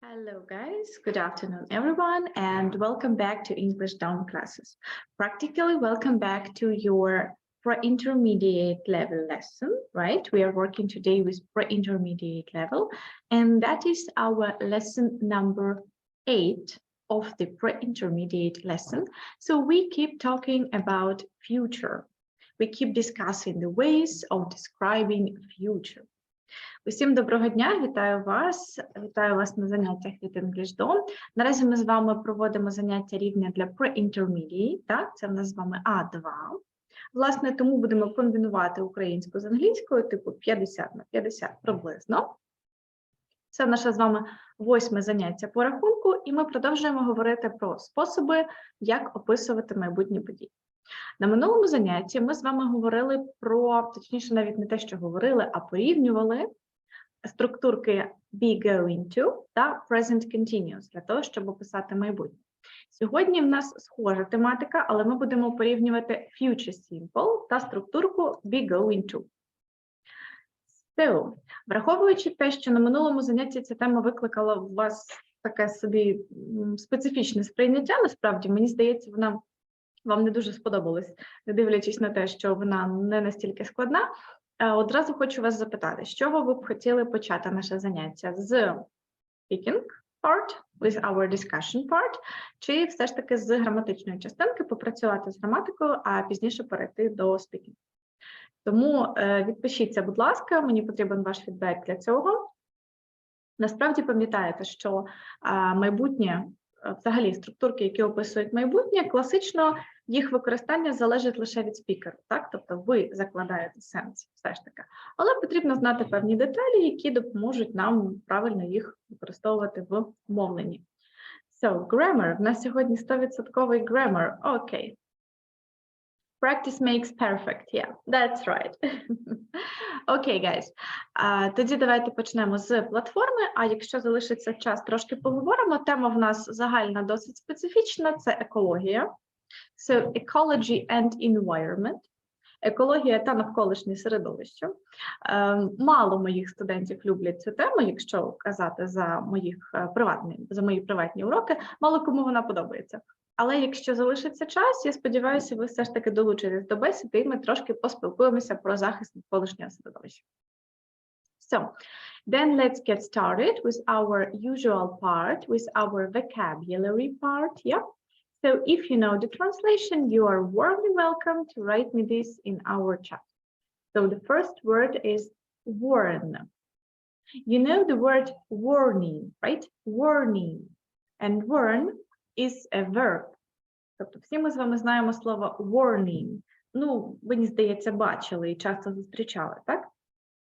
Hello guys, good afternoon everyone and welcome back to English Down classes. Practically welcome back to your pre-intermediate level lesson, right? We are working today with pre-intermediate level and that is our lesson number 8 of the pre-intermediate lesson. So we keep talking about future. We keep discussing the ways of describing future. Усім доброго дня, вітаю вас на заняттях від EnglishDom. Наразі ми з вами проводимо заняття рівня для pre-intermediate, так? Це в нас з вами А2. Власне, тому будемо комбінувати українську з англійською, типу 50 на 50 приблизно. Це наше з вами 8 заняття по рахунку, і ми продовжуємо говорити про способи, як описувати майбутні події. На минулому занятті ми з вами говорили про, точніше, навіть не те, що говорили, а порівнювали структурки be going to та present continuous для того, щоб описати майбутнє. Сьогодні в нас схожа тематика, але ми будемо порівнювати future simple та структурку be going to. So, враховуючи те, що на минулому занятті ця тема викликала у вас таке собі специфічне сприйняття, насправді, мені здається, вона вам не дуже сподобалась, не дивлячись на те, що вона не настільки складна. Одразу хочу вас запитати, з чого ви б хотіли почати наше заняття? З speaking part, with our discussion part, чи все ж таки з граматичної частинки попрацювати з граматикою, а пізніше перейти до speaking? Тому відпишіться, будь ласка, мені потрібен ваш фідбек для цього. Насправді пам'ятаєте, що майбутнє, взагалі структурки, які описують майбутнє, класично їх використання залежить лише від спікера, так? Тобто ви закладаєте сенс все ж таки. Але потрібно знати певні деталі, які допоможуть нам правильно їх використовувати в мовленні. So, grammar. В нас сьогодні 100% grammar. Окей. Practice makes perfect. Yeah, that's right. Окей, guys. Тоді давайте почнемо з платформи, а якщо залишиться час, трошки поговоримо. Тема в нас загальна, досить специфічна, це екологія. So, ecology and environment. Екологія та навколишнє середовище. Мало моїх студентів люблять цю тему, якщо казати за мої приватні уроки, мало кому вона подобається. Але якщо залишиться час, я сподіваюся, ви все ж таки долучитесь до бесіди, і ми трошки поспілкуємося про захист навколишнього середовища. So, then let's get started with our usual part, with our vocabulary part, yeah? So, if you know the translation, you are warmly welcome to write me this in our chat. So, the first word is warn. You know the word warning, right? Warning. And warn is a verb. Тобто всі ми з вами знаємо слово warning. Ну, мені здається, бачили і часто зустрічали, так?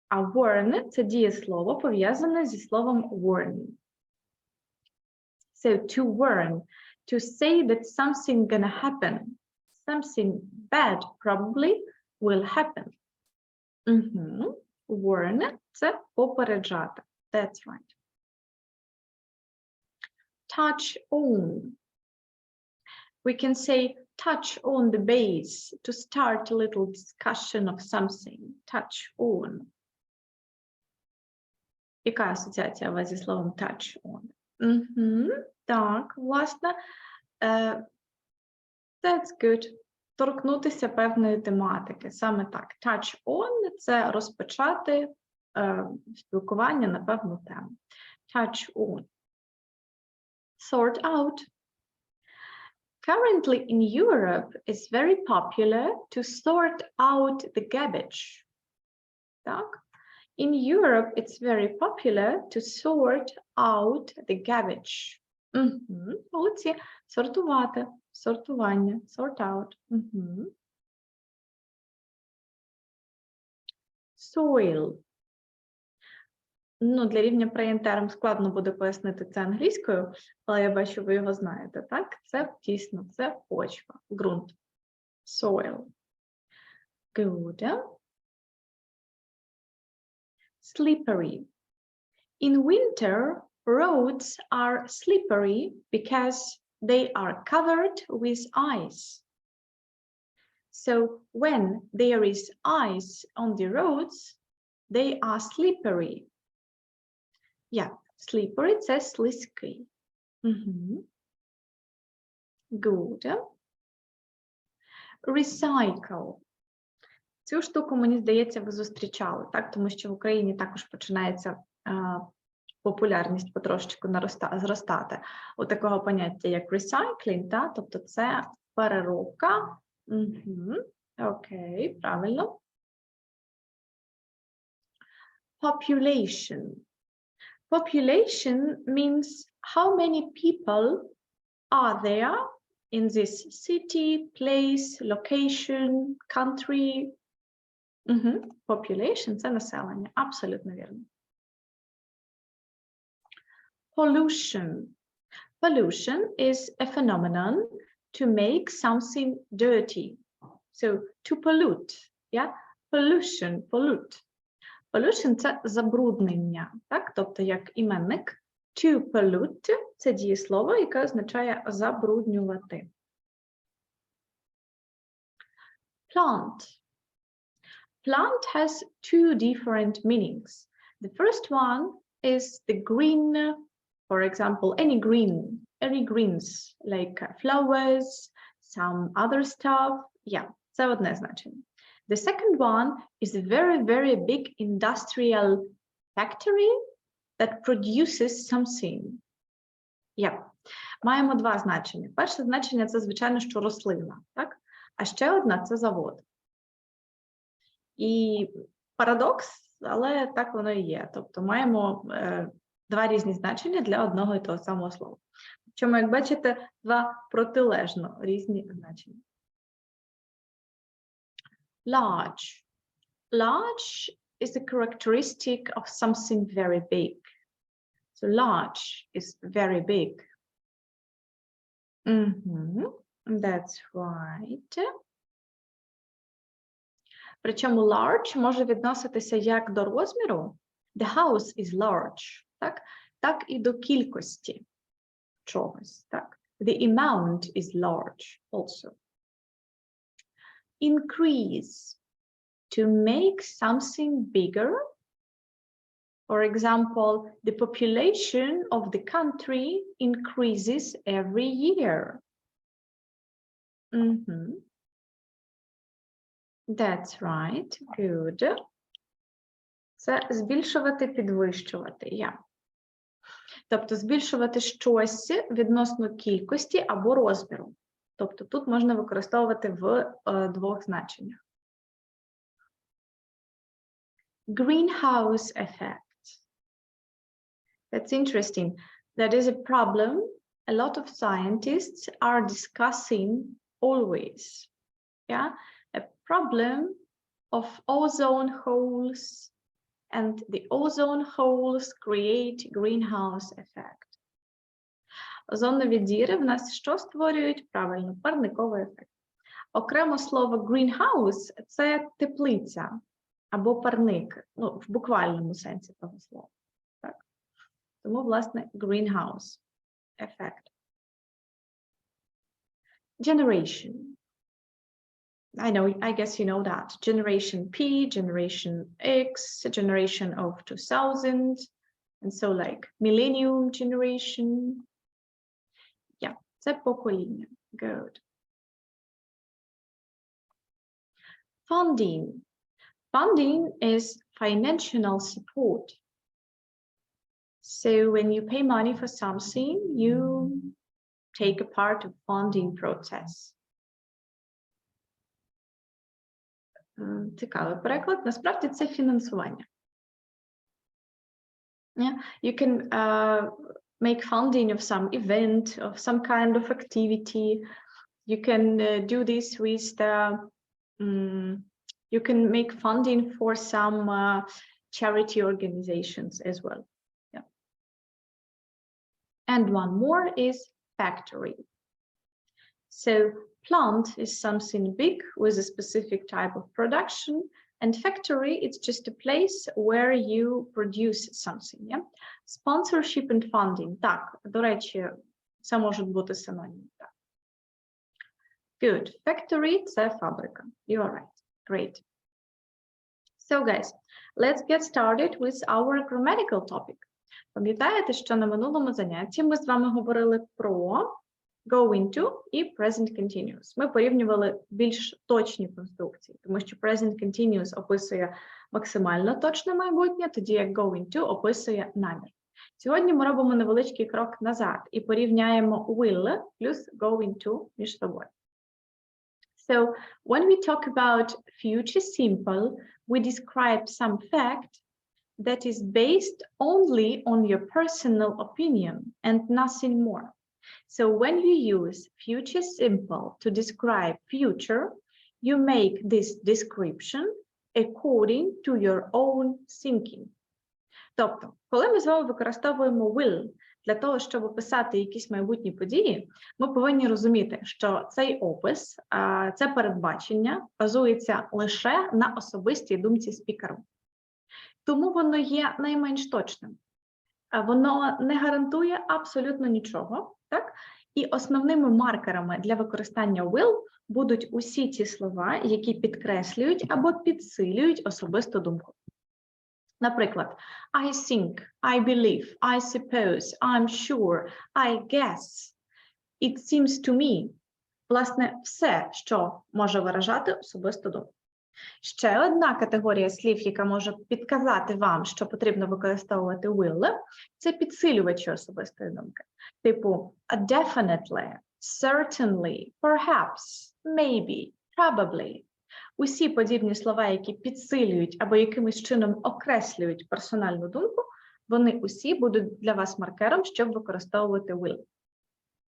А warn – це дієслово, пов'язане зі словом warning. So, to warn, to say that something gonna happen, something bad probably will happen. Warn – це попереджати. That's right. Touch on. We can say touch on the base to start a little discussion of something. Touch on. Яка асоціація у вас зі словом touch on? Так, власне. That's good. Торкнутися певної тематики. Саме так. Touch on – це розпочати спілкування на певну тему. Touch on. Sort out. Currently in Europe, it's very popular to sort out the garbage. Так? In Europe, it's very popular to sort out the garbage. Молодці. Сортувати. Сортування. Sort out. Soil. Ну, для рівня pre-interim складно буде пояснити це англійською, але я бачу, ви його знаєте, так? Це дійсно, це почва, ґрунт. Soil. Good. Slippery. In winter, roads are slippery because they are covered with ice. So, when there is ice on the roads, they are slippery. Yeah, Slippery – це слизький. Good. Recycle. Цю штуку, мені здається, ви зустрічали, так? Тому що в Україні також починається популярність потрошечку зростати у такого поняття, як recycling, так? Тобто це переробка. Окей, правильно. Population. Population means how many people are there in this city, place, location, country. Population – це населення. Абсолютно вірно. Pollution. Pollution is a phenomenon to make something dirty. So, to pollute. Yeah? Pollution, pollute. Pollution – це забруднення. Так? Тобто, як іменник. To pollute – це дієслово, яке означає забруднювати. Plant. Plant has two different meanings. The first one is the green, for example, any greens, like flowers, some other stuff. Yeah, це одне значення. The second one is a very, very big industrial factory that produces something. Yeah. Маємо два значення. Перше значення – це, звичайно, що рослина, так? А ще одна – це завод. І парадокс, але так воно і є. Тобто маємо два різні значення для одного і того самого слова. Причому, як бачите, два протилежно різні значення. Large. Large is a characteristic of something very big. So large is very big. That's right. Причому large може відноситися як до розміру, the house is large, так і до кількості чогось, так. The amount is large also. Increase, to make something bigger. For example, the population of the country increases every year. That's right. Good. Це збільшувати, підвищувати. Yeah. Тобто збільшувати щось відносно кількості або розміру. Тобто тут можна використовувати в двох значеннях. Greenhouse effect. That's interesting. That is a problem a lot of scientists are discussing always. Yeah, a problem of ozone holes, and the ozone holes create greenhouse effect. Озонові діри в нас що створюють? Правильно, парниковий ефект. Окремо слово greenhouse – це теплиця або парник, ну, в буквальному сенсі того слова. Так? Тому, власне, greenhouse effect. Generation. I guess you know that. Generation P, Generation X, generation of 2000, and so like millennium generation. Yeah, це покоління. Good. Funding. Funding is financial support. So when you pay money for something, you take a part of funding process. Цікавий переклад. Насправді це фінансування. Yeah. You can make funding of some event, of some kind of activity. You can do this with the, you can make funding for some charity organizations as well. Yeah. And one more is factory. So plant is something big with a specific type of production, and factory, it's just a place where you produce something. Yeah? Sponsorship and funding. Так, до речі, це можуть бути синоніми. Good. Factory – це фабрика. You are right. Great. So guys, let's get started with our grammatical topic. Пам'ятаєте, що на минулому занятті ми з вами говорили про go into і present continuous. Ми порівнювали більш точні конструкції, тому що present continuous описує максимально точне майбутнє, тоді як go into описує намір. Сьогодні ми робимо невеличкий крок назад і порівняємо will плюс go into між собою. So, when we talk about future simple, we describe some fact that is based only on your personal opinion and nothing more. So when you use future simple to describe future, you make this description according to your own thinking. Тобто, коли ми з вами використовуємо will для того, щоб описати якісь майбутні події, ми повинні розуміти, що цей опис, це передбачення базується лише на особистій думці спікеру. Тому воно є найменш точним. Воно не гарантує абсолютно нічого, так? І основними маркерами для використання will будуть усі ті слова, які підкреслюють або підсилюють особисту думку. Наприклад, I think, I believe, I suppose, I'm sure, I guess, it seems to me. Власне, все, що може виражати особисту думку. Ще одна категорія слів, яка може підказати вам, що потрібно використовувати will, це підсилювачі особистої думки. Типу definitely, certainly, perhaps, maybe, probably. Усі подібні слова, які підсилюють або якимось чином окреслюють персональну думку, вони усі будуть для вас маркером, щоб використовувати will.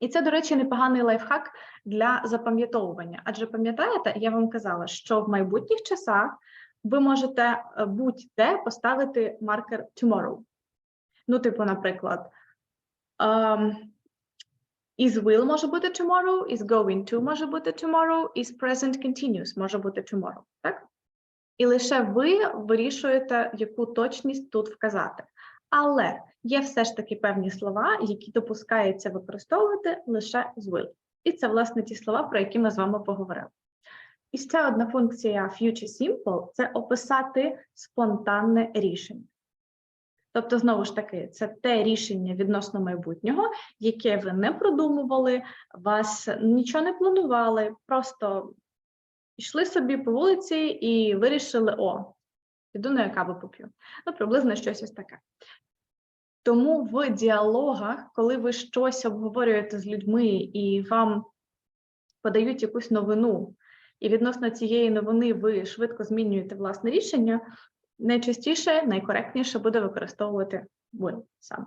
І це, до речі, непоганий лайфхак для запам'ятовування. Адже пам'ятаєте, я вам казала, що в майбутніх часах ви можете будь-де поставити маркер tomorrow. Ну, типу, наприклад, is will може бути tomorrow, is going to може бути tomorrow, is present continuous може бути tomorrow. Так? І лише ви вирішуєте, яку точність тут вказати. Але є все ж таки певні слова, які допускається використовувати лише з will. І це, власне, ті слова, про які ми з вами поговорили. І ще одна функція future simple – це описати спонтанне рішення. Тобто, знову ж таки, це те рішення відносно майбутнього, яке ви не продумували, вас нічого не планували, просто йшли собі по вулиці і вирішили, піду на каву поп'ю. Ну, приблизно щось ось таке. Тому в діалогах, коли ви щось обговорюєте з людьми і вам подають якусь новину, і відносно цієї новини ви швидко змінюєте власне рішення, найчастіше, найкоректніше буде використовувати will саме.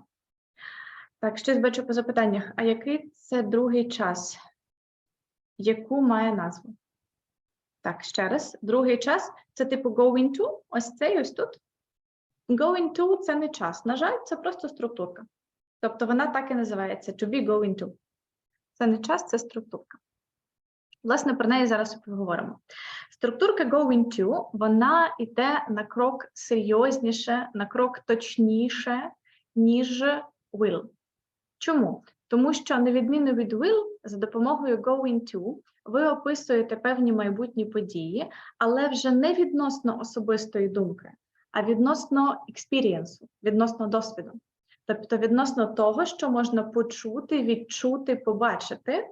Так, щось бачу по запитаннях. А який це другий час? Яку має назву? Так, ще раз. Другий час – це типу go into, ось цей, ось тут. Go into – це не час. На жаль, це просто структурка. Тобто вона так і називається – to be go into. Це не час, це структурка. Власне, про неї зараз поговоримо. Структурка go into, вона йде на крок серйозніше, на крок точніше, ніж will. Чому? Тому що, на відміну від will, за допомогою go into ви описуєте певні майбутні події, але вже не відносно особистої думки, а відносно експірієнсу, відносно досвіду. Тобто відносно того, що можна почути, відчути, побачити,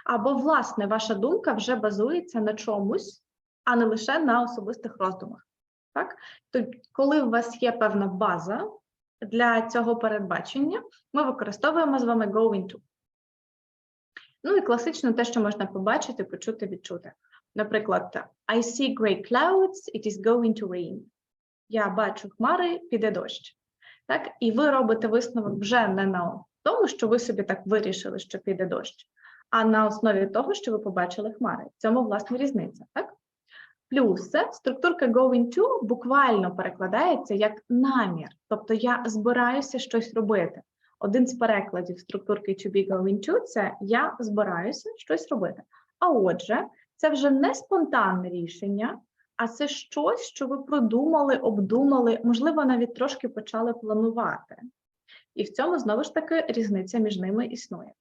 або, власне, ваша думка вже базується на чомусь, а не лише на особистих роздумах. Так? Тобто, коли у вас є певна база для цього передбачення, ми використовуємо з вами go into. Ну і класично те, що можна побачити, почути, відчути. Наприклад, I see grey clouds, it is going to rain. Я бачу хмари, піде дощ. Так? І ви робите висновок вже не на тому, що ви собі так вирішили, що піде дощ, а на основі того, що ви побачили хмари. В цьому, власне, різниця. Так? Плюс структурка go into буквально перекладається як намір. Тобто я збираюся щось робити. Один з перекладів структурки to be go into – це я збираюся щось робити. А отже, це вже не спонтанне рішення, а це щось, що ви продумали, обдумали, можливо, навіть трошки почали планувати. І в цьому, знову ж таки, різниця між ними існує.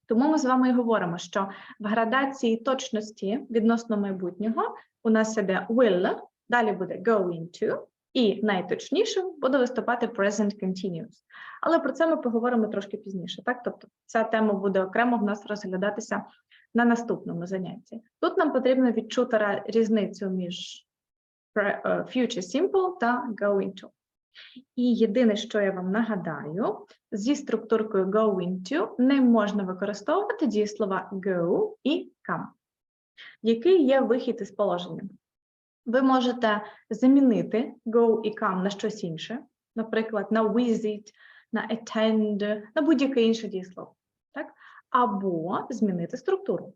Тому ми з вами і говоримо, що в градації точності відносно майбутнього у нас іде will, далі буде go into, І найточнішим буде виступати present continuous. Але про це ми поговоримо трошки пізніше. Так? Тобто ця тема буде окремо в нас розглядатися на наступному занятті. Тут нам потрібно відчути різницю між future simple та going to. І єдине, що я вам нагадаю, зі структуркою going to не можна використовувати дієслова go і come. Який є вихід із положення? Ви можете замінити go і come на щось інше, наприклад, на visit, на attend, на будь-яке інше дієслово. Так? Або змінити структуру.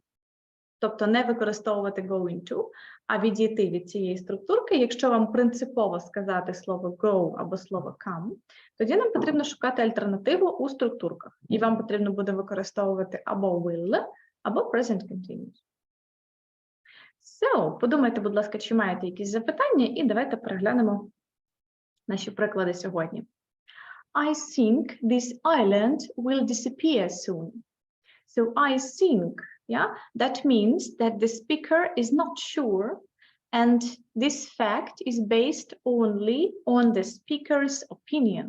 Тобто не використовувати going to, а відійти від цієї структурки. Якщо вам принципово сказати слово go або слово come, тоді нам потрібно шукати альтернативу у структурках. І вам потрібно буде використовувати або will, або present continuous. So, подумайте, будь ласка, чи маєте якісь запитання, і давайте переглянемо наші приклади сьогодні. I think this island will disappear soon. So I think, yeah, that means that the speaker is not sure, and this fact is based only on the speaker's opinion.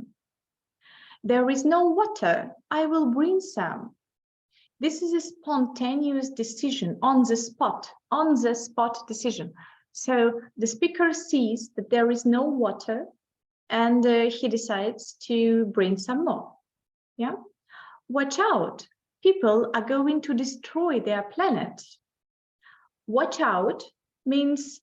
There is no water. I will bring some. This is a spontaneous decision, on the spot decision. So the speaker sees that there is no water, and he decides to bring some more. Yeah, watch out. People are going to destroy their planet. Watch out means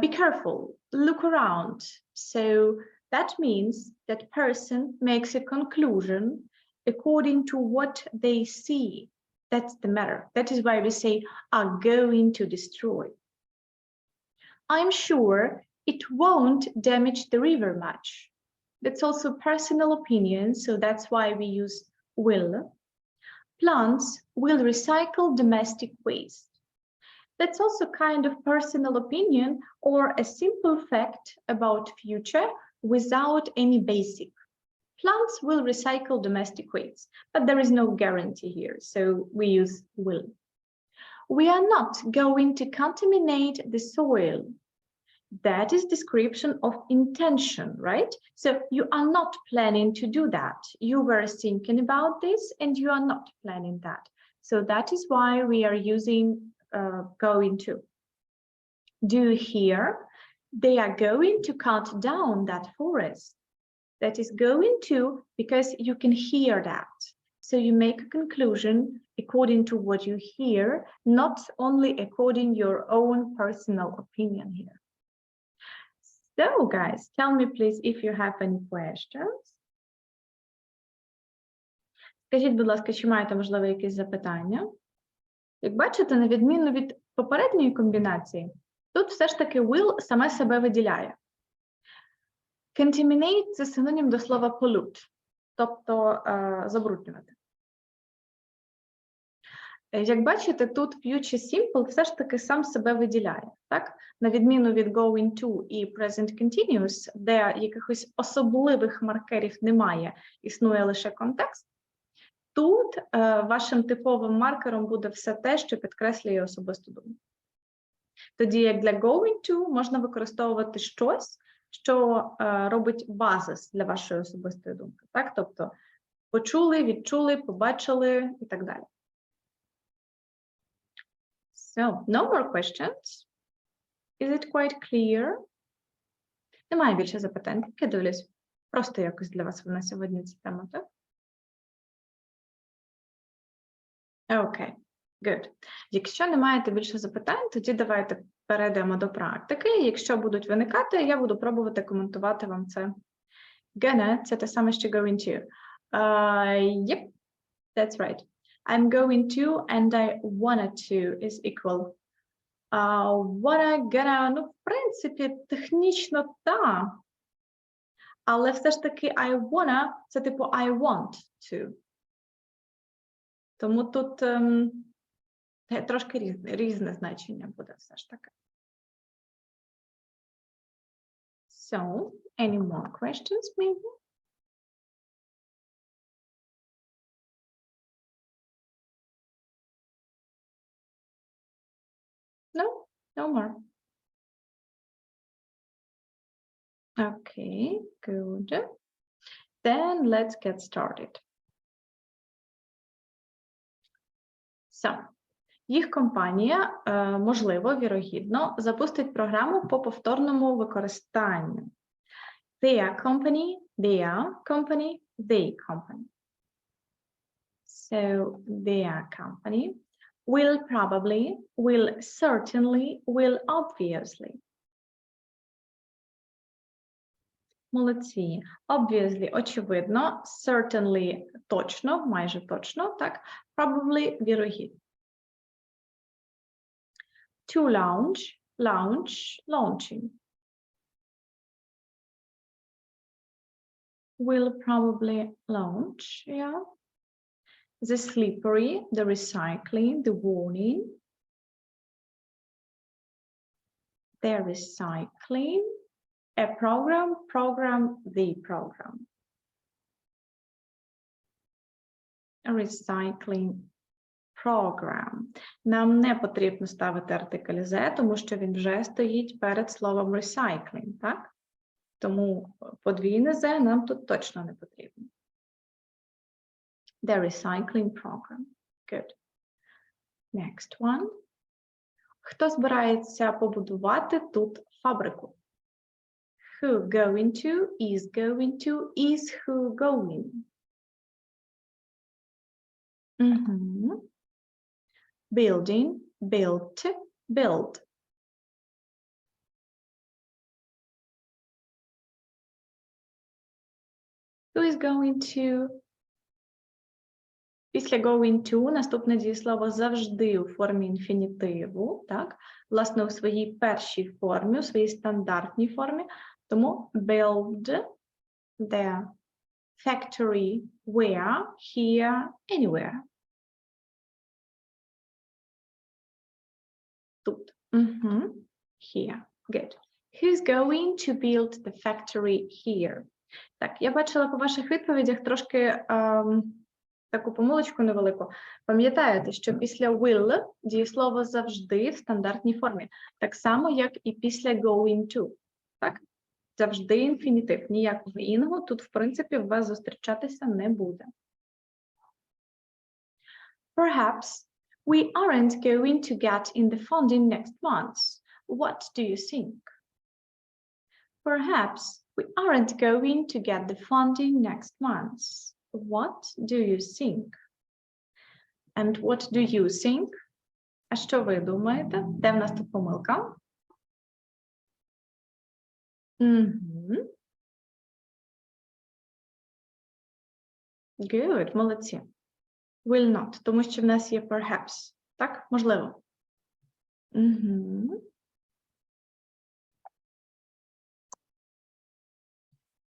be careful, look around. So that means that person makes a conclusion according to what they see. That's the matter. That is why we say are going to destroy. I'm sure it won't damage the river much. That's also personal opinion, so that's why we use will. Plants will recycle domestic waste. That's also kind of personal opinion or a simple fact about future without any basic. Plants will recycle domestic waste, but there is no guarantee here, so we use will. We are not going to contaminate the soil. That is description of intention, right? So you are not planning to do that. You were thinking about this and you are not planning that. So that is why we are using going to. Do you hear? They are going to cut down that forest. That is going to because you can hear that. So you make a conclusion according to what you hear, not only according your own personal opinion here. So, guys, tell me, please, if you have any questions. Скажіть, будь ласка, чи маєте, можливо, якісь запитання? Як бачите, на відміну від попередньої комбінації, тут все ж таки will саме себе виділяє. Contaminate – це синонім до слова pollute, тобто забруднювати. Як бачите, тут future simple все ж таки сам себе виділяє, так? На відміну від going to і present continuous, де якихось особливих маркерів немає, існує лише контекст, тут вашим типовим маркером буде все те, що підкреслює особисту думку. Тоді як для going to можна використовувати щось, що робить базис для вашої особистої думки, так? Тобто почули, відчули, побачили і так далі. So, no more questions. Is it quite clear? Немає більше запитань, я дивлюсь. Просто якось для вас вона сьогодні ця тема, так? Окей, good. Якщо не маєте більше запитань, тоді давайте перейдемо до практики. Якщо будуть виникати, я буду пробувати коментувати вам це. Gonna – це те саме, що going to. Yep, that's right. I'm going to and I wanted to is equal. Wanna, gonna, ну, в принципі, технічно та. Але все ж таки I wanna – це типу I want to. Тому тут трошки різне значення буде все ж таки. So, any more questions, maybe? No, no more. Okay, good. Then let's get started. So, їх компанія, можливо, вірогідно, запустить програму по повторному використанню. Their company, they company. So, their company will probably, will certainly, will obviously. Молодці. Obviously, очевидно, certainly, точно, майже точно, так, probably, вірогідно. To launch, launching. Will probably launch, yeah. The slippery, the recycling, the warning. The recycling. A program, the program. A recycling program. Нам не потрібно ставити артикль «the», тому що він вже стоїть перед словом recycling, так? Тому подвійне «the» нам тут точно не потрібно. The recycling program. Good. Next one. Хто збирається побудувати тут фабрику? Who going to, is who going. Building, built, build. Who is going to? Після going to наступне дієслово завжди у формі інфінітиву, так? Власне, у своїй першій формі, у своїй стандартній формі. Тому build the factory where, here, anywhere. Тут. Here. Good. Who's going to build the factory here? Так, я бачила по ваших відповідях трошки таку помилочку невелику. Пам'ятаєте, що після will дієслово завжди в стандартній формі. Так само, як і після going to. Так? Завжди інфінітив. Ніякого інгу тут, в принципі, в вас зустрічатися не буде. Perhaps we aren't going to get in the funding next month. What do you think? Perhaps we aren't going to get the funding next month. What do you think? And what do you think? А що ви думаєте? Де в нас тут помилка? Good, молодці. Will not, тому що в нас є perhaps. Так? Можливо.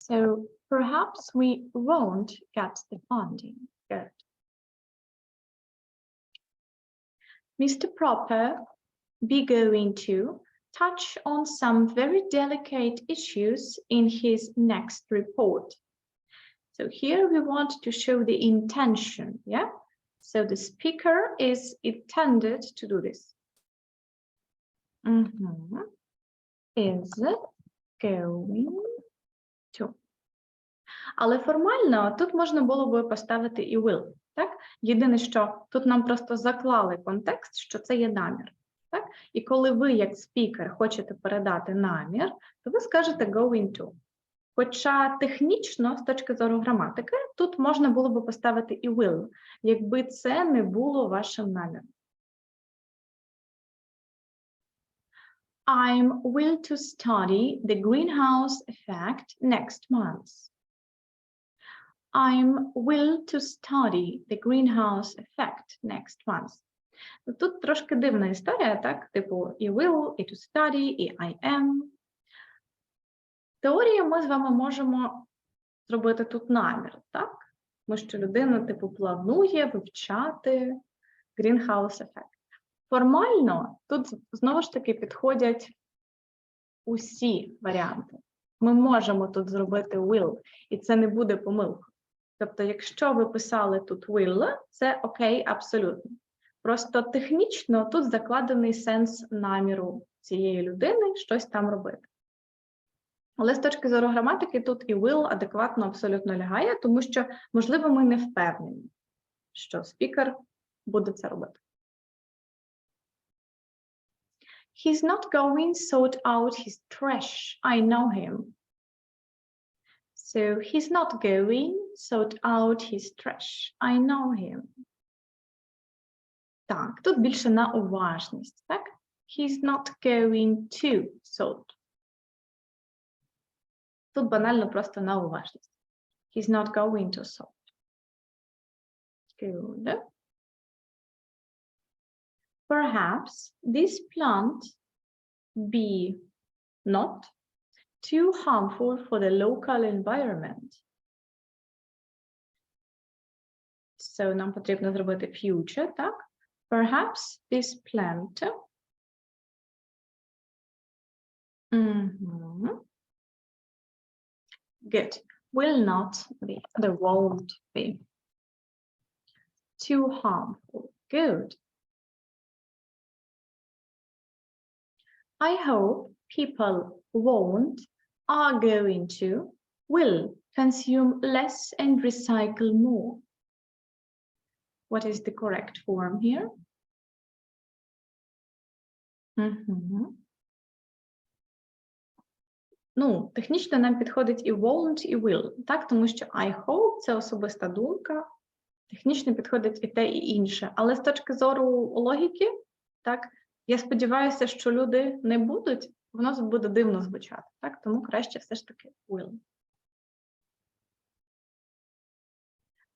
So, perhaps we won't get the funding. Good. Mr. Proper be going to touch on some very delicate issues in his next report. So here we want to show the intention, yeah? So the speaker is intended to do this. Is going to. Але формально тут можна було би поставити і will, так? Єдине, що тут нам просто заклали контекст, що це є намір, так? І коли ви, як спікер, хочете передати намір, то ви скажете going to. Хоча технічно, з точки зору граматики, тут можна було би поставити і will, якби це не було вашим наміром. I'm will to study the greenhouse effect next month. I'm will to study the greenhouse effect next month. Тут трошки дивна історія, так? Типу і will, і to study, і I am. Теорію ми з вами можемо зробити тут намір, так? Тому що людина, типу, планує вивчати greenhouse effect. Формально тут, знову ж таки, підходять усі варіанти. Ми можемо тут зробити will, і це не буде помилкою. Тобто, якщо ви писали тут will, це окей абсолютно. Просто технічно тут закладений сенс наміру цієї людини щось там робити. Але з точки зору граматики тут і will адекватно абсолютно лягає, тому що, можливо, ми не впевнені, що спікер буде це робити. He's not going to sort out his trash. I know him. So he's not going to sort out his trash. I know him. Так, тут більше на уважність, так? He's not going to sort. Тут банально просто на уважність. He's not going to sort. Good. Perhaps this plant be not too harmful for the local environment. So нам потрібно зробити future, так? Perhaps this plant good. Will not be, there won't be too harmful. Good. I hope people won't, are going to, will consume less and recycle more. What is the correct form here? Ну, технічно нам підходить і won't, і will, так? Тому що I hope – це особиста думка, технічно підходить і те, і інше. Але з точки зору логіки, так, я сподіваюся, що люди не будуть, воно буде дивно звучати, так? Тому краще все ж таки will.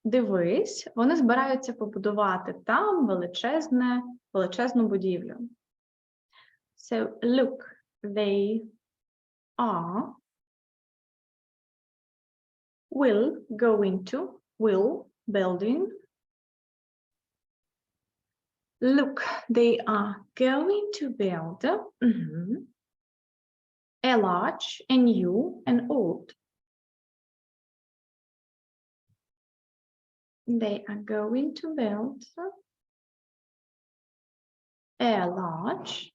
Дивись, вони збираються побудувати там величезну будівлю. So, look, they are will building. Look, they are going to build a large, a new, and old. They are going to build a large,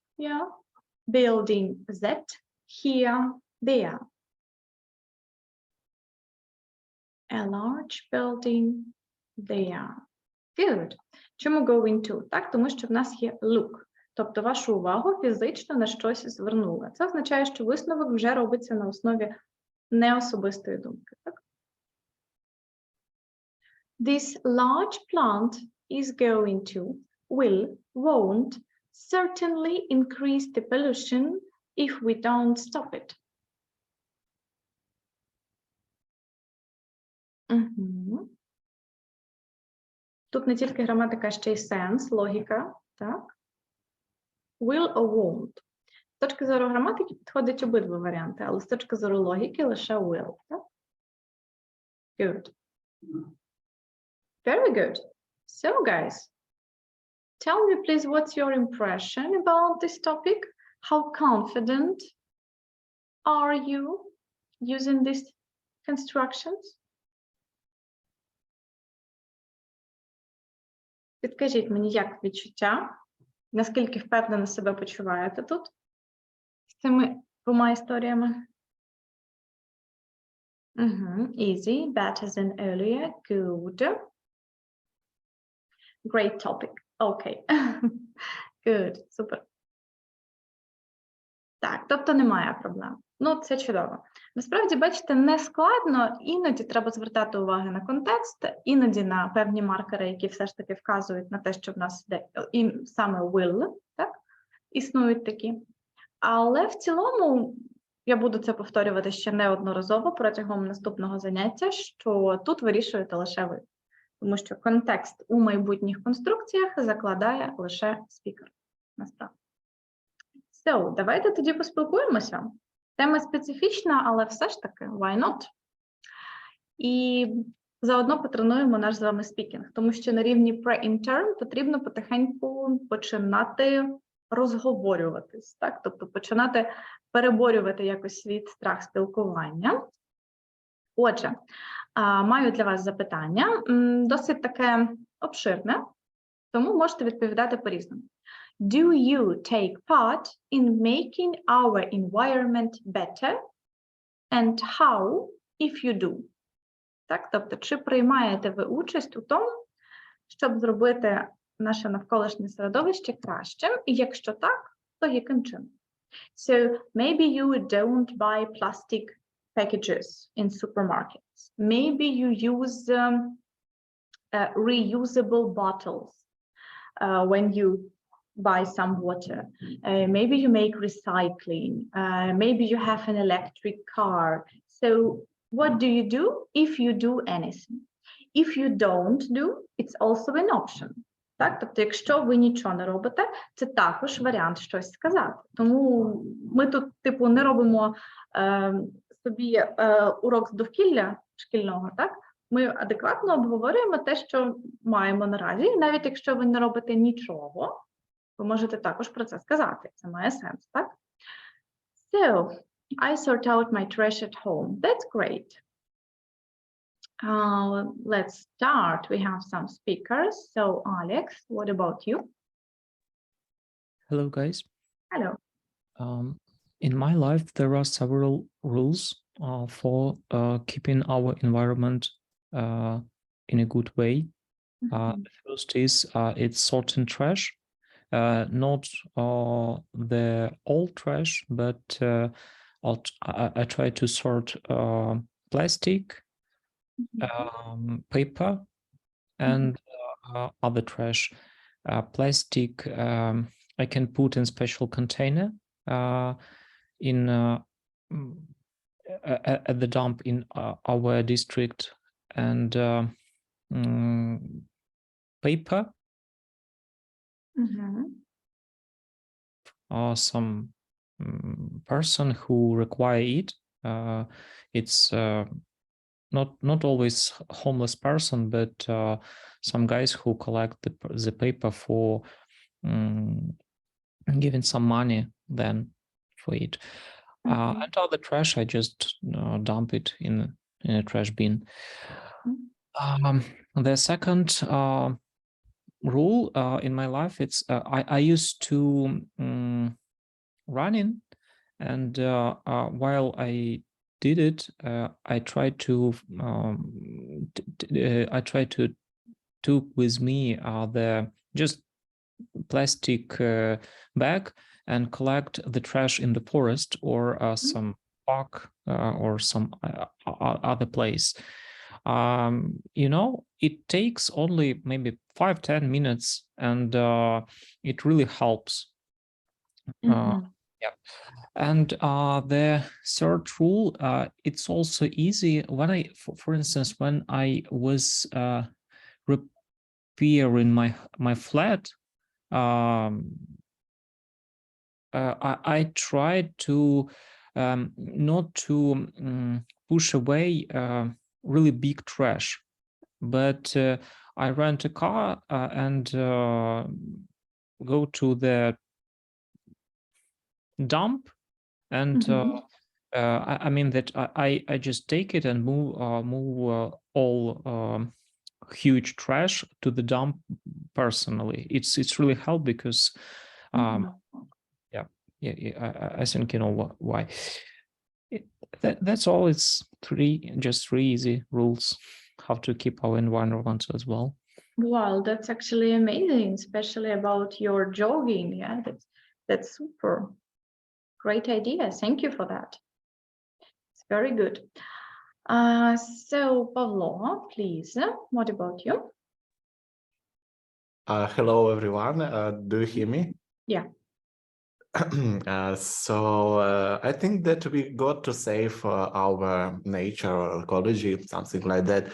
building that, here, there. A large building there. Good. Чому going to? Так, тому що в нас є look. Тобто вашу увагу фізично на щось звернули. Це означає, що висновок вже робиться на основі неособистої думки. Так? This large plant is going to, won't, certainly increase the pollution if we don't stop it. Тут не тільки граматика, ще й сенс, логіка, так? Will or won't. З точки зору граматики підходять обидва варіанти, але з точки зору логіки лише will, так? Good. Very good. So, guys, tell me, please, what's your impression about this topic? How confident are you using these constructions? Підкажіть мені, як відчуття, наскільки впевнено себе почуваєте тут з цими двома історіями? Easy, better than earlier, good. Great topic. Okay. Good, супер. Так, тобто немає проблем. Ну, це чудово. Насправді, бачите, не складно, іноді треба звертати увагу на контекст, іноді на певні маркери, які все ж таки вказують на те, що в нас саме will, так? Існують такі. Але в цілому, я буду це повторювати ще неодноразово протягом наступного заняття, що тут вирішуєте лише ви. Тому що контекст у майбутніх конструкціях закладає лише спікер. Насправді. So, давайте тоді поспілкуємося. Тема специфічна, але все ж таки, why not? І заодно потренуємо наш з вами спікінг, тому що на рівні pre-intern потрібно потихеньку починати розговорюватись, так? Тобто починати переборювати якось свій страх спілкування. Отже, маю для вас запитання, досить таке обширне, тому можете відповідати по-різному. Do you take part in making our environment better? and how if you do. Так, тобто, чи приймаєте ви участь у тому, щоб зробити наше навколишнє середовище кращим, і якщо так, то яким чином? So maybe you don't buy plastic packages in supermarkets. Maybe you use reusable bottles when you buy some water. Maybe you make recycling. Maybe you have an electric car. So what do you do if you do anything? If you don't do, it's also an option. Так, тобто, якщо ви нічого не робите, це також варіант щось сказати. Тому ми тут, типу, не робимо собі урок з довкілля шкільного, так? Ми адекватно обговорюємо те, що маємо наразі, і навіть якщо ви не робите нічого, ви можете також про це сказати. Це має сенс, так? So, I sort out my trash at home. That's great. Let's start. We have some speakers. So, Alex, what about you? Hello, guys. Hello. In my life, there are several rules for keeping our environment in a good way. The first is it's sorting trash, not the old trash, but I try to sort plastic, paper, and other trash. Plastic I can put in special container in at the dump in our district, and paper or some person who require it. It's not always homeless person, but some guys who collect the paper for giving some money then for it. And other trash, I just dump it in a trash bin. The second rule in my life, it's I used to running, and while I did it, I tried to took with me the just plastic bag and collect the trash in the forest or some park or some other place. You know, it takes only maybe 5-10 minutes, and it really helps. Yeah. And the third rule, it's also easy when for instance, when I was repairing my flat, I tried to not to push away really big trash, but I rent a car and go to the dump, and I mean that I just take it and move all huge trash to the dump personally. It's really helped because I think you know why. That's all. It's just three easy rules how to keep our environment as well. Wow, that's actually amazing, especially about your jogging. Yeah, that's super. Great idea. Thank you for that. It's very good. So, Pavlo, please, what about you? Hello, everyone. Do you hear me? Yeah. So I think that we got to save our nature or ecology, something like that.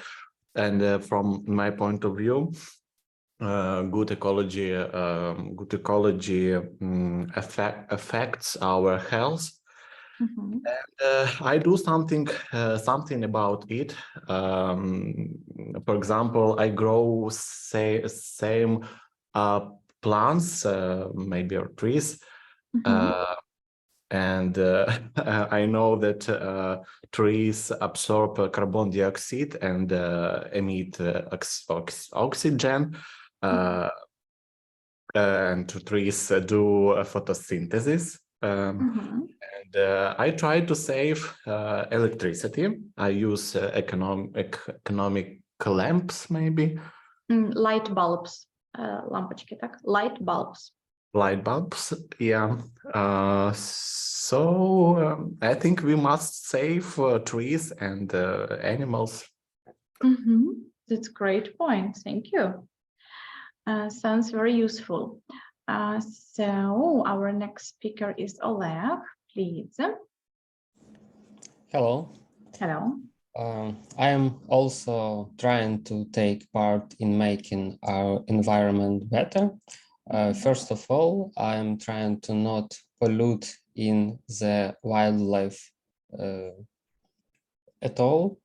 And from my point of view, good ecology affects our health. And I do something about it. For example, I grow same plants, maybe or trees. And I know that trees absorb carbon dioxide and emit oxygen, and trees do photosynthesis. And I try to save electricity. I use economic lamps, maybe. Light bulbs. Лампочки, так? Light bulbs. Light bulbs, yeah. So I think we must save trees and animals. That's a great point. Thank you. Sounds very useful. So our next speaker is Oleg, please. Hello. Hello. I am also trying to take part in making our environment better. First of all, I am trying to not pollute in the wildlife at all.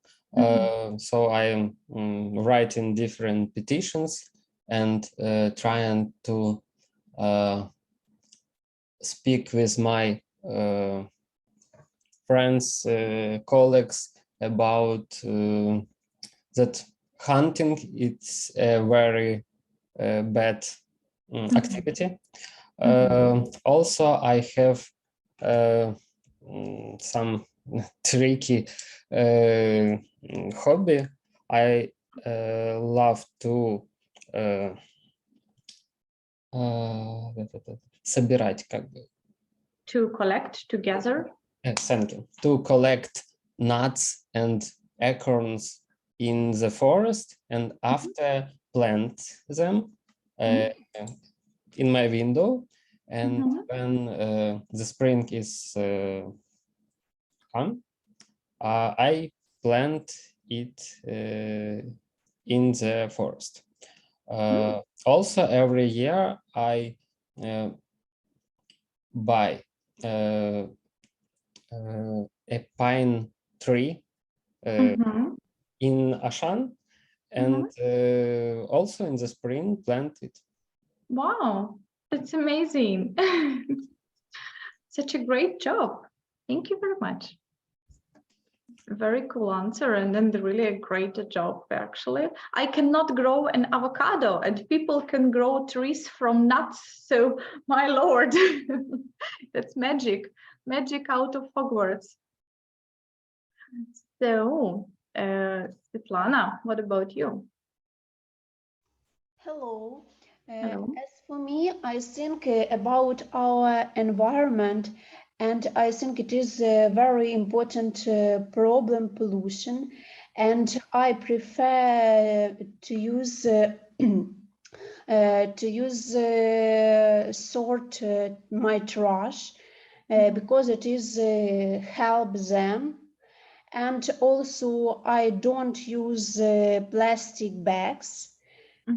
So I am writing different petitions and trying to speak with my friends, colleagues about that hunting it's a very bad activity. Also, I have some tricky hobby. I love to собирать, как бы. To collect together. Thank you. To collect nuts and acorns in the forest, and after plant them in my window. And when the spring is come, I plant it in the forest. Also, every year I buy a pine tree in Ashan, and also in the spring plant it. Wow, that's amazing. Such a great job. Thank you very much. Very cool answer, and then really a great job actually. I cannot grow an avocado and people can grow trees from nuts, so my lord. That's magic out of Hogwarts. So Svetlana, what about you? Hello. Hello. As for me, I think about our environment, and I think it is a very important problem, pollution, and I prefer to use sort my trash because it is help them, and also I don't use plastic bags.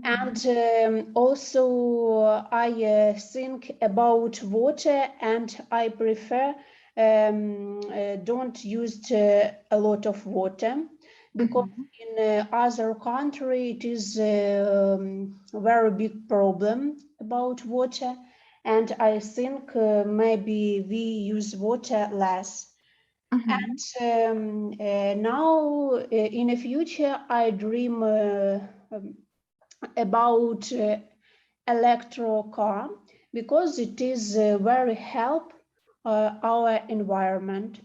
And also I think about water, and I prefer don't use a lot of water, because in other country it is a very big problem about water, and I think maybe we use water less. And now in the future I dream about electro car, because it is very help our environment.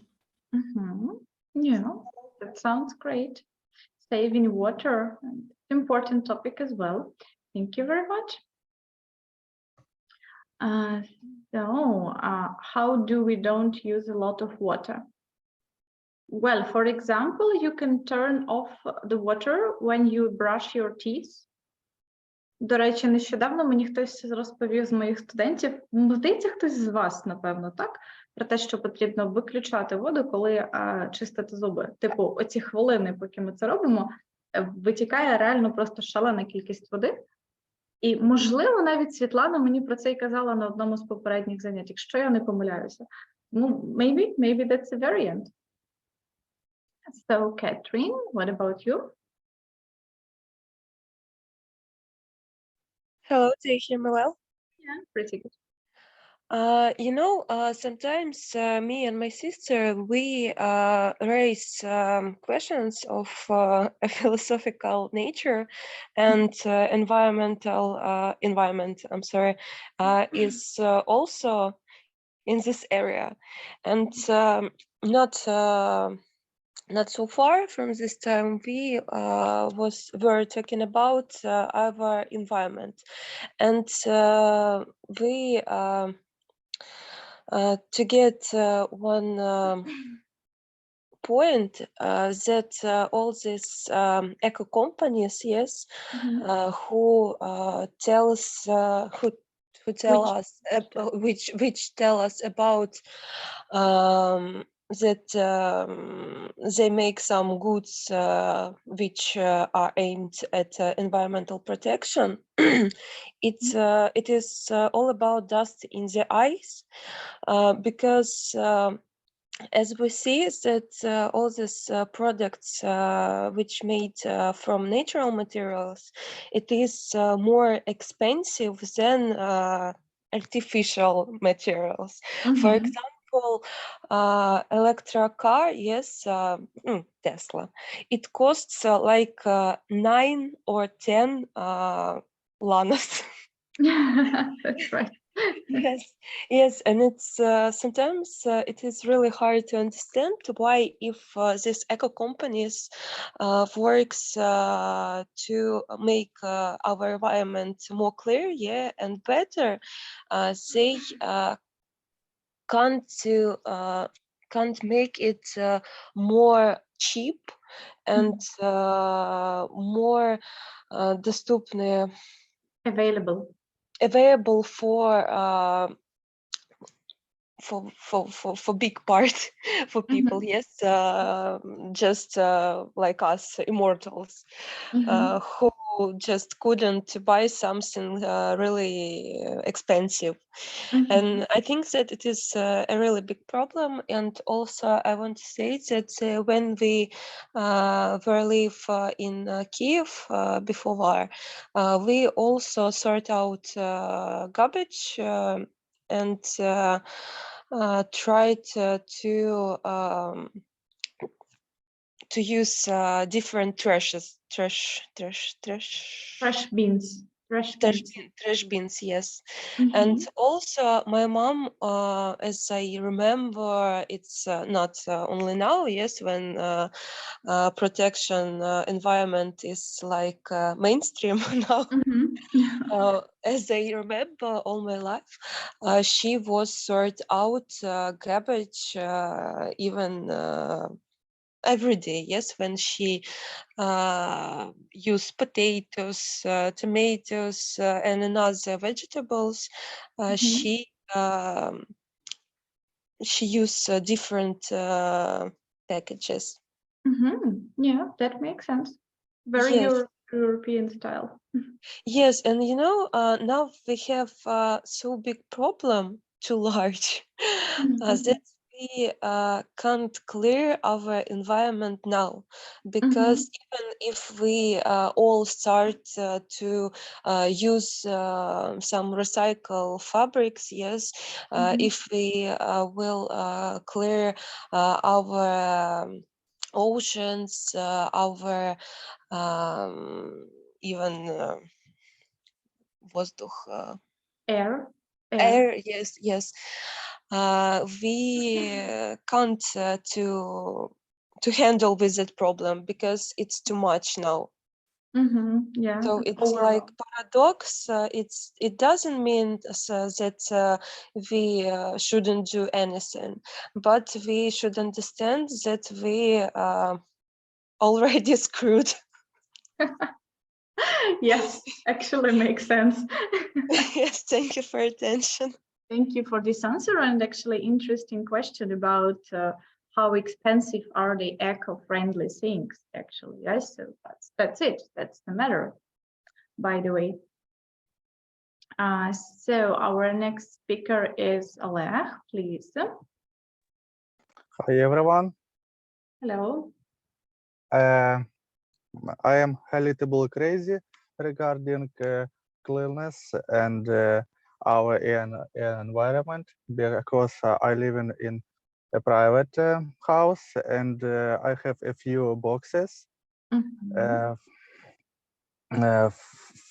Yeah, that sounds great. Saving water, important topic as well. Thank you very much. How do we don't use a lot of water? Well, for example, you can turn off the water when you brush your teeth. До речі, нещодавно мені хтось розповів з моїх студентів, здається, хтось з вас, напевно, так? Про те, що потрібно виключати воду, коли чистити зуби. Типу, оці хвилини, поки ми це робимо, витікає реально просто шалена кількість води. І, можливо, навіть Світлана мені про це і казала на одному з попередніх занять, якщо я не помиляюся. Ну, maybe that's a variant. So, Catherine, what about you? Hello, do you hear me well? Yeah, pretty good. Sometimes me and my sister, we raise questions of a philosophical nature, and environment, is also in this area, and not so far from this time we were talking about our environment, and we to get one point that all these eco companies, yes, who tells who tell Which- us which tell us about that they make some goods which are aimed at environmental protection. It is all about dust in the eyes, because as we see that all these products which made from natural materials, it is more expensive than artificial materials. For example, electric car, yes, Tesla, it costs like 9 or 10 lanas. That's right. Yes, yes, and it's sometimes it is really hard to understand why, if these eco companies works to make our environment more clear, yeah, and better, they can't make it more cheap and more доступные, Available. For big part for people, yes, just like us immortals, who just couldn't buy something really expensive. And I think that it is a really big problem. And also I want to say that when we were live in Kiev before war, we also sort out garbage, and tried to use different trash Bins. trash bins, yes. And also my mom, as I remember, it's not only now, yes, when protection environment is like mainstream now. As I remember all my life, she was sort out garbage even every day, yes, when she use potatoes, tomatoes, and another vegetables, she use different packages. Yeah, that makes sense. Very Yes. European style. Yes, and you know, now we have so big problem, too large, that we can't clear our environment now, because even if we all start to use some recycle fabrics, yes, if we will clear our oceans, our even воздух, Air. air, yes. We can't to handle with that problem, because it's too much now. Yeah. So it's like paradox. It doesn't mean that we shouldn't do anything, but we should understand that we already screwed. Yes, actually makes sense. Yes, thank you for attention. Thank you for this answer, and actually interesting question about how expensive are the eco-friendly things actually. Yes, so that's it. That's the matter, by the way. So our next speaker is Oleg, please. Hi everyone. Hello. I am a little crazy regarding cleanliness and our environment, because I live in a private house, and I have a few boxes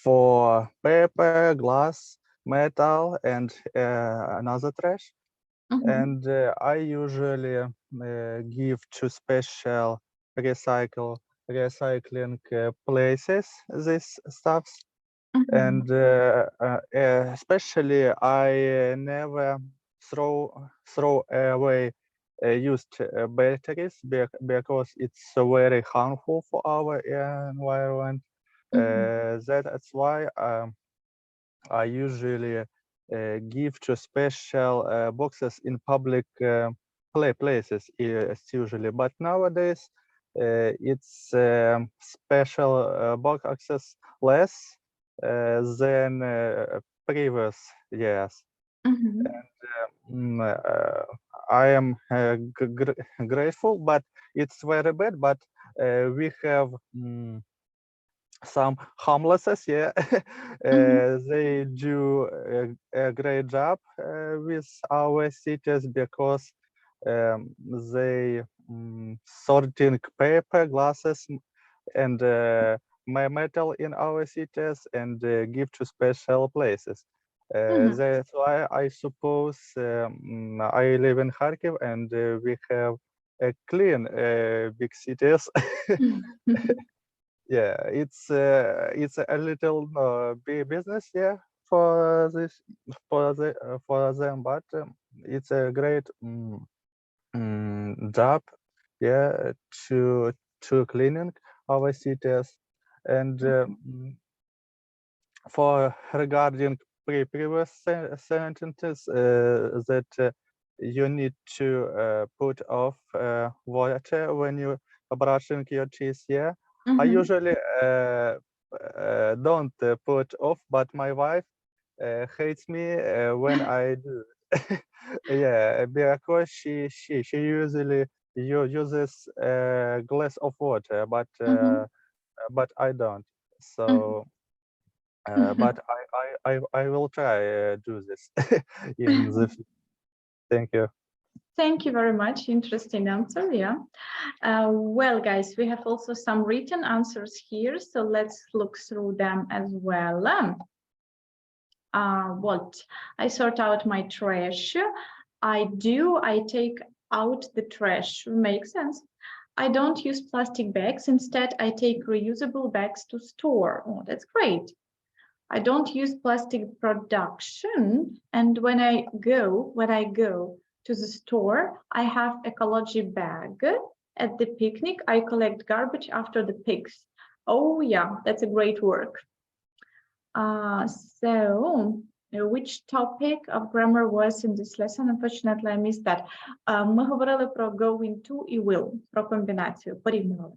for paper, glass, metal, and another trash. and I usually give to special recycling places these stuffs. And especially I never throw away used batteries because it's very harmful for our environment. That's why I usually give to special boxes in public places usually, but nowadays it's special boxes less than previous years. And I am grateful, but it's very bad. But we have some homelesses, yeah, they do a great job with our cities because they sorting paper, glasses, and my metal in our cities and give to special places. That's why I suppose I live in Kharkiv and we have a clean big cities. Yeah, it's a little business, yeah, for this for them, but it's a great job, yeah, to cleaning our cities. And for regarding previous sentences that you need to put off water when you are brushing your teeth, yeah. I usually don't put off, but my wife hates me when I do. Yeah, because she usually uses a glass of water, but I don't. So, but I will try do this in the. Thank you. Thank you very much. Interesting answer. Yeah. Well, guys, we have also some written answers here, so let's look through them as well. What? I sort out my trash. I take out the trash. Makes sense. I don't use plastic bags. Instead, I take reusable bags to store. Oh, that's great. I don't use plastic production. And when I go to the store, I have ecology bag. At the picnic, I collect garbage after the pigs. Oh yeah, that's a great work. So which topic of grammar was in this lesson? Unfortunately, I missed that. Ми говорили про going to і will, про комбінацію, порівнювали.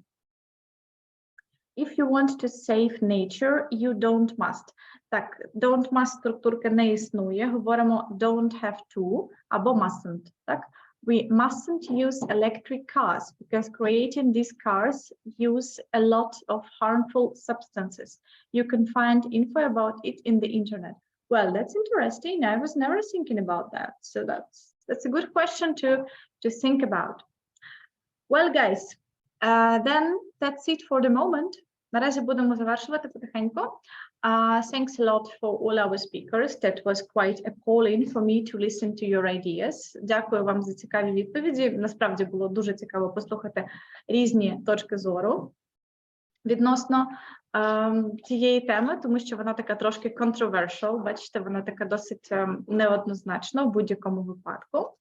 If you want to save nature, you don't must. Так, don't must структурка не існує. Говоримо don't have to або mustn't. Так? We mustn't use electric cars because creating these cars use a lot of harmful substances. You can find info about it in the internet. Well, that's interesting. I was never thinking about that. So that's a good question to think about. Well, guys, then that's it for the moment. Наразі будемо завершувати потихеньку. Thanks a lot for all our speakers. That was quite appalling for me to listen to your ideas. Дякую вам за цікаві відповіді. Насправді було дуже цікаво послухати різні точки зору відносно цієї теми, тому що вона така трошки controversial. Бачите, вона така досить неоднозначна в будь-якому випадку.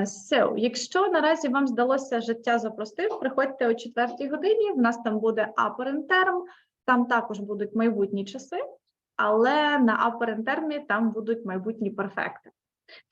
So, якщо наразі вам здалося життя запростив, приходьте о 4-й годині, в нас там буде upper end term, там також будуть майбутні часи, але на upper end term там будуть майбутні перфекти.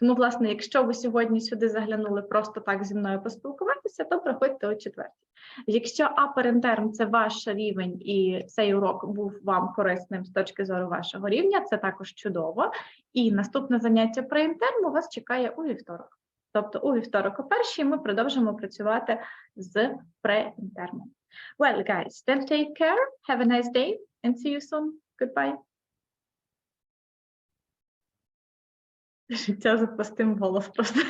Тому, власне, якщо ви сьогодні сюди заглянули просто так зі мною поспілкуватися, то приходьте о 4-й. Якщо upper end term – це ваш рівень і цей урок був вам корисним з точки зору вашого рівня, це також чудово. І наступне заняття pre-end term у вас чекає у вівторок. Тобто у вівторок о 1-й ми продовжимо працювати з pre-end term. Well, guys, then take care, have a nice day, and see you soon. Goodbye. Життя за простим голос просто.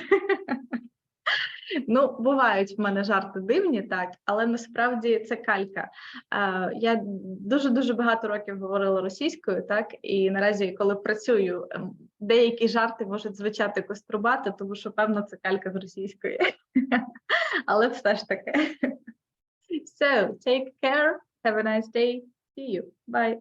Ну, бувають в мене жарти дивні, так, але насправді це калька. Я дуже багато років говорила російською, так, і наразі, коли працюю, деякі жарти можуть звучати кострубато, тому що, певно, це калька з російської. Але все ж таки. So, take care, have a nice day, see you, bye.